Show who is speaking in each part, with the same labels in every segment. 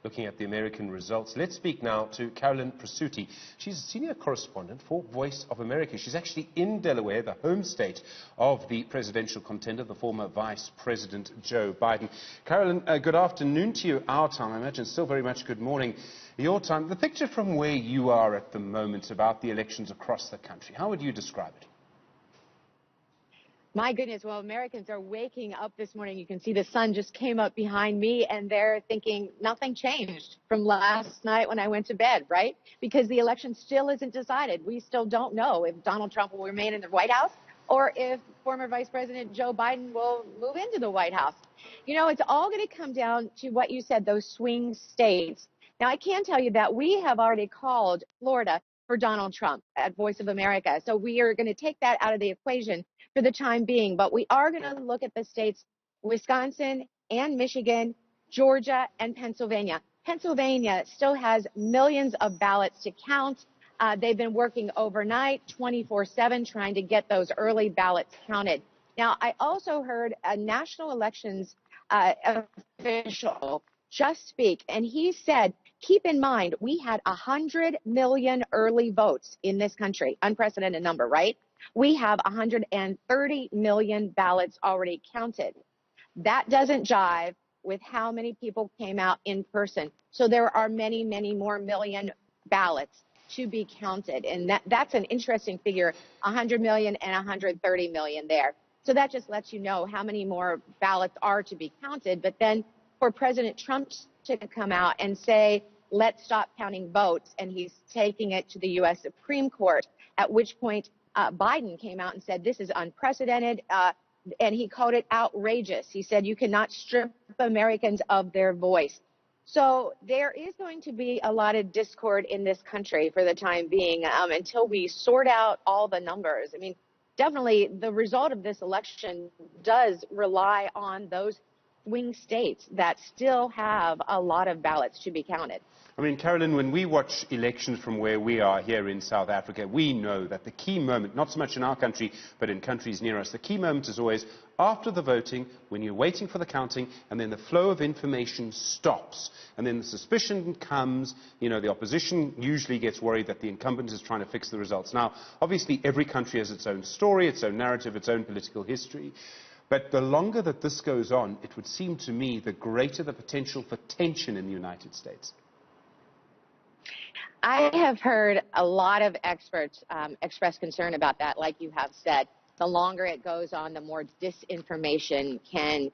Speaker 1: looking at the American results. Let's speak now to Carolyn Presutti. She's a senior correspondent for Voice of America. She's actually in Delaware, the home state of the presidential contender, the former Vice President Joe Biden. Carolyn, good afternoon to you, our time. I imagine still very much good morning your time. The picture from where you are at the moment about the elections across the country, how would you describe it?
Speaker 2: My goodness, well, Americans are waking up this morning. You can see the sun just came up behind me, and they're thinking nothing changed from last night when I went to bed, right? Because the election still isn't decided. We still don't know if Donald Trump will remain in the White House or if former Vice President Joe Biden will move into the White House. You know, it's all going to come down to what you said, those swing states. Now, I can tell you that we have already called Florida for Donald Trump at Voice of America. So we are going to take that out of the equation for the time being. But we are going to look at the states, Wisconsin and Michigan, Georgia and Pennsylvania. Pennsylvania still has millions of ballots to count. They've been working overnight, 24/7, trying to get those early ballots counted. Now, I also heard a national elections official just speak, and he said, keep in mind, we had 100 million early votes in this country, unprecedented number, right? We have 130 million ballots already counted. That doesn't jive with how many people came out in person. So there are many, many more million ballots to be counted. And that's an interesting figure, 100 million and 130 million there. So that just lets you know how many more ballots are to be counted. But then for President Trump to come out and say, let's stop counting votes, and he's taking it to the U.S. Supreme Court, at which point Biden came out and said this is unprecedented, and he called it outrageous. He said you cannot strip Americans of their voice. So there is going to be a lot of discord in this country for the time being until we sort out all the numbers. I mean, definitely the result of this election does rely on those swing states that still have a lot of ballots to be counted.
Speaker 1: I mean, Carolyn, when we watch elections from where we are here in South Africa, we know that the key moment, not so much in our country, but in countries near us, the key moment is always after the voting, when you're waiting for the counting, and then the flow of information stops. And then the suspicion comes, you know, the opposition usually gets worried that the incumbent is trying to fix the results. Now, obviously, every country has its own story, its own narrative, its own political history. But the longer that this goes on, it would seem to me the greater the potential for tension in the United States.
Speaker 2: I have heard a lot of experts express concern about that, like you have said. The longer it goes on, the more disinformation can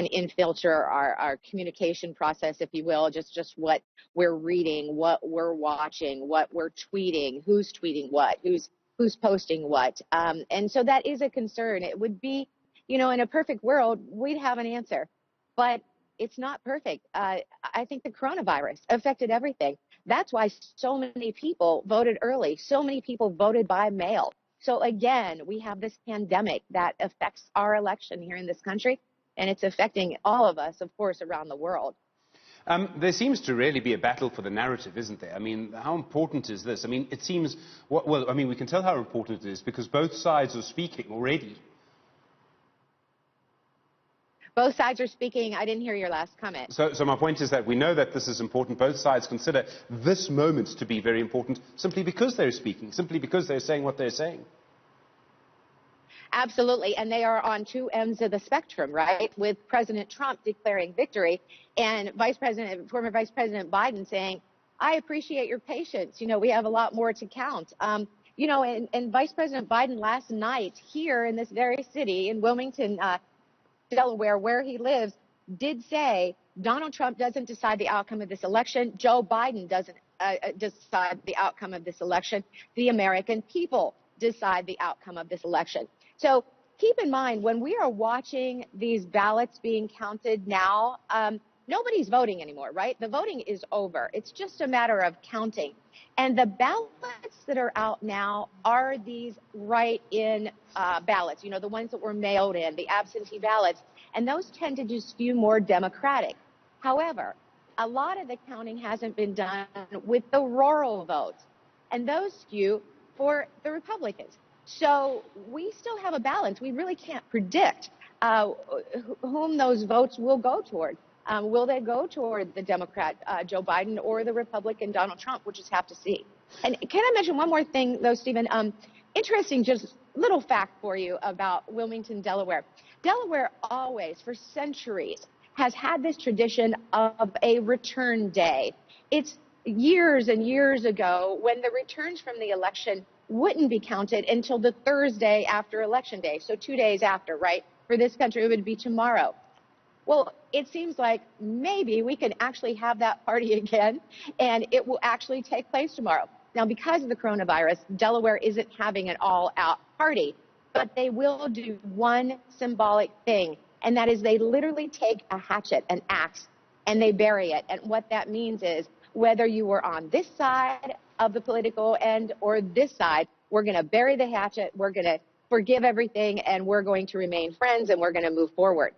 Speaker 2: infiltrate our communication process, if you will, just what we're reading, what we're watching, what we're tweeting, who's tweeting what, who's posting what. And so that is a concern. It would be, you know, in a perfect world, we'd have an answer. But it's not perfect. I think the coronavirus affected everything. That's why so many people voted early. So many people voted by mail. So again, we have this pandemic that affects our election here in this country, and it's affecting all of us, of course, around the world.
Speaker 1: There seems to really be a battle for the narrative, isn't there? I mean, how important is this? I mean, it seems, well, I mean, we can tell how important it is because both sides are speaking already.
Speaker 2: Both sides are speaking. I didn't hear your last comment.
Speaker 1: So my point is that we know that this is important. Both sides consider this moment to be very important simply because they're speaking, simply because they're saying what they're saying.
Speaker 2: Absolutely. And they are on two ends of the spectrum, right? With President Trump declaring victory and former Vice President Biden saying, I appreciate your patience. You know, we have a lot more to count. You know, and Vice President Biden last night here in this very city in Wilmington, Delaware, where he lives, did say Donald Trump doesn't decide the outcome of this election. Joe Biden doesn't decide the outcome of this election. The American people decide the outcome of this election. So keep in mind, when we are watching these ballots being counted now, nobody's voting anymore, right? The voting is over. It's just a matter of counting. And the ballots that are out now are these write-in ballots, you know, the ones that were mailed in, the absentee ballots, and those tend to just skew more Democratic. However, a lot of the counting hasn't been done with the rural votes, and those skew for the Republicans. So we still have a balance. We really can't predict whom those votes will go toward. Will they go toward the Democrat, Joe Biden, or the Republican, Donald Trump? We'll just have to see. And can I mention one more thing, though, Stephen? Interesting, just little fact for you about Wilmington, Delaware. Delaware always, for centuries, has had this tradition of a return day. It's years and years ago when the returns from the election wouldn't be counted until the Thursday after Election Day, so 2 days after, right? For this country, it would be tomorrow. Well, it seems like maybe we can actually have that party again, and it will actually take place tomorrow. Now, because of the coronavirus, Delaware isn't having an all-out party, but they will do one symbolic thing, and that is they literally take a hatchet, an axe, and they bury it. And what that means is whether you were on this side of the political end or this side, we're going to bury the hatchet, we're going to forgive everything, and we're going to remain friends, and we're going to move forward.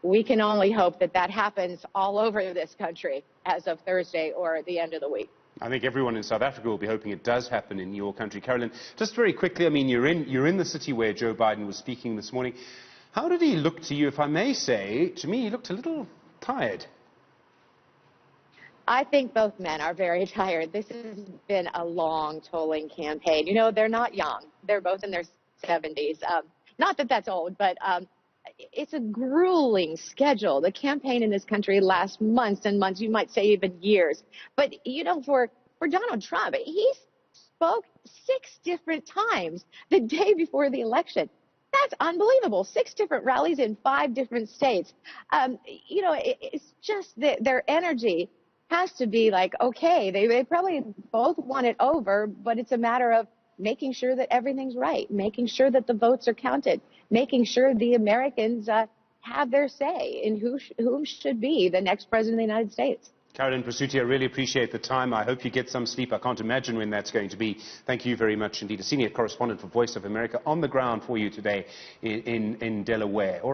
Speaker 2: We can only hope that that happens all over this country as of Thursday or the end of the week.
Speaker 1: I think everyone in South Africa will be hoping it does happen in your country. Carolyn, just very quickly, I mean, you're in the city where Joe Biden was speaking this morning. How did he look to you? If I may say, to me, he looked a little tired.
Speaker 2: I think both men are very tired. This has been a long, tolling campaign. You know, they're not young. They're both in their 70s. Not that that's old, but it's a grueling schedule. The campaign in this country lasts months and months, you might say even years. But, you know, for Donald Trump, he spoke 6 different times the day before the election. That's unbelievable. 6 different rallies in 5 different states. You know, it's just that their energy has to be like, okay, they probably both want it over, but it's a matter of making sure that everything's right, making sure that the votes are counted, making sure the Americans have their say in whom should be the next president of the United States.
Speaker 1: Carolyn Presutti, I really appreciate the time. I hope you get some sleep. I can't imagine when that's going to be. Thank you very much indeed. A senior correspondent for Voice of America on the ground for you today in Delaware.